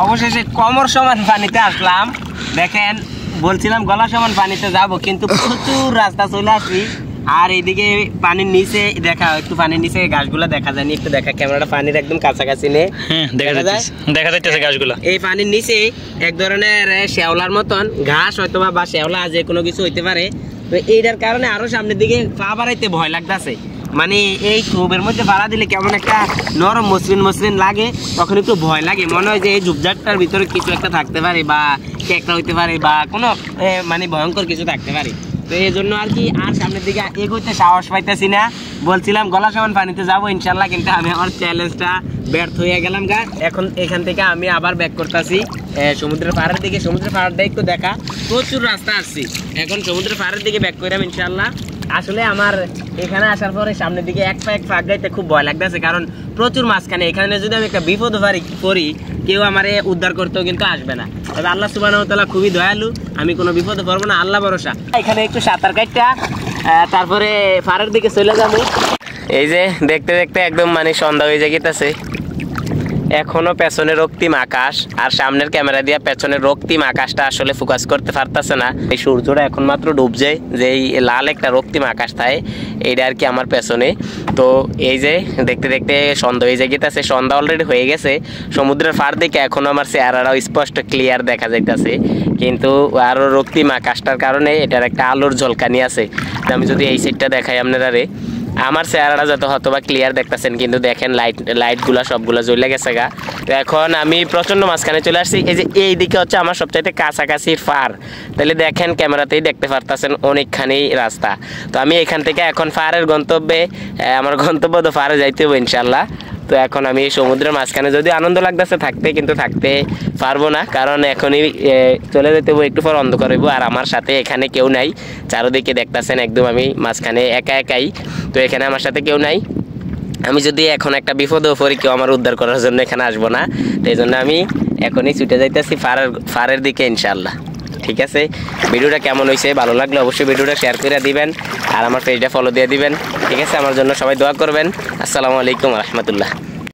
অবশেষে কোমর সমান পানিতে আসলাম। দেখেন বলছিলাম গলা সমান পানিতে যাব, কিন্তু প্রচুর রাস্তা চলে আসি। আর এইদিকে পানির নিচে দেখা, একটু পানির নিচে গাছগুলো দেখা যায়নি, একটু দেখা ক্যামেরাটা পানির একদম কাছাকাছি নে দেখা যাচ্ছে গাছগুলো। এই পানির নিচে এক ধরনের শ্যাওলার মতন ঘাস হয়তো বা শ্যাওলা যে কোনো কিছু হইতে পারে। তো এইটার কারণে আরো সামনের দিকে পা বাড়াইতে ভয় লাগতেছে। মানে এই টোবের মধ্যে ভাড়া দিলে কেমন একটা নরম মসৃণ মসৃণ লাগে, তখন একটু ভয় লাগে, মনে হয় যে এই ঝুপঝাটটার ভিতরে কিছু একটা থাকতে পারে, বা একটা হইতে পারে, বা কোনো মানে ভয়ঙ্কর কিছু থাকতে পারে। তো এই জন্য আর কি আর সামনের দিকে এগোতে সাহস পাইতেছি না। বলছিলাম গলা সমান পানিতে যাবো ইনশাল্লাহ, কিন্তু আমি আমার চ্যালেঞ্জটা ব্যর্থ হয়ে গেলাম গা। এখন এখান থেকে আমি আবার ব্যাক করতেছি সমুদ্রের পাড়ের দিকে। সমুদ্রের পাড়টা একটু দেখা, প্রচুর রাস্তা আসছি, এখন সমুদ্রের পাড়ের দিকে ব্যাক করলাম ইনশাল্লাহ। আসলে আমার এখানে আসার পরে সামনের দিকে এক ফাঁক গাইতে খুব ভয় লাগতেছে, কারণ প্রচুর মাঝখানে। এখানে যদি আমি একটা বিপদ করি, কেউ আমারে উদ্ধার করতেও কিন্তু আসবে না। তবে আল্লাহ সুবহানাহু ওয়া তাআলা খুবই দয়ালু, আমি কোনো বিপদে পড়বো না, আল্লাহ ভরসা। এখানে একটু সাঁতার কাটটা তারপরে পাড়ের দিকে চলে যাবো। এই যে দেখতে দেখতে একদম মানে সন্ধ্যা হয়ে গেছে। এখনো পেছনে রক্তিম আকাশ, আর সামনের ক্যামেরা দিয়ে পেছনের রক্তিম আকাশটা আসলে ফোকাস করতে পারতেছে না। এই সূর্যটা এখন মাত্র ডুবছে, যে এই লাল একটা রক্তিম আকাশ থাকে এইটা আর কি আমার পেছনে। তো এই যে দেখতে দেখতে সন্ধ্যা হয়ে গেছে, সন্ধ্যা অলরেডি হয়ে গেছে। সমুদ্রের পাড় দিকে এখনো আমার চেহারাটাও স্পষ্ট ক্লিয়ার দেখা যাইতেছে, কিন্তু আরও রক্তিম আকাশটার কারণে এটার একটা আলোর ঝলকানি আছে। আমি যদি এই সাইডটা দেখাই আপনারা, আমার চেহারাটা যত হয়তো বা ক্লিয়ার দেখতেছেন, কিন্তু দেখেন লাইটগুলো সবগুলো জ্বলে গেছে গা। তো এখন আমি প্রচণ্ড মাঝখানে চলে আসছি। এই যে এই দিকে হচ্ছে আমার সবচাইতে কাছাকাছি পার, তাহলে দেখেন ক্যামেরাতেই দেখতে পারতেছেন অনেকখানি রাস্তা। তো আমি এখান থেকে এখন পাড়ের গন্তব্যে, আমার গন্তব্য তো পাড়ে যাইতে হবে ইনশাল্লাহ। তো এখন আমি সমুদ্রের মাঝখানে, যদি আনন্দ লাগতেছে থাকতে, কিন্তু থাকতে পারবো না, কারণ এখনই চলে যেতে হবে, একটু পর অন্ধকার হইব। আর আমার সাথে এখানে কেউ নাই, চারোদিকে দেখতেছেন একদম আমি মাঝখানে একাই। তো এখানে আমার সাথে কেউ নাই, আমি যদি এখন একটা বিপদেও পড়ি কেউ আমার উদ্ধার করার জন্য এখানে আসবো না। তো এই জন্য আমি এখনই ছুটে যাইতেছি পাড়ের দিকে ইনশাল্লাহ। ঠিক আছে, ভিডিওটা কেমন হয়েছে, ভালো লাগলে অবশ্যই ভিডিওটা শেয়ার করে দিবেন, আর আমার পেজটা ফলো দিয়ে দিবেন। ঠিক আছে, আমার জন্য সবাই দোয়া করবেন। আসসালামু আলাইকুম রহমতুল্লাহ।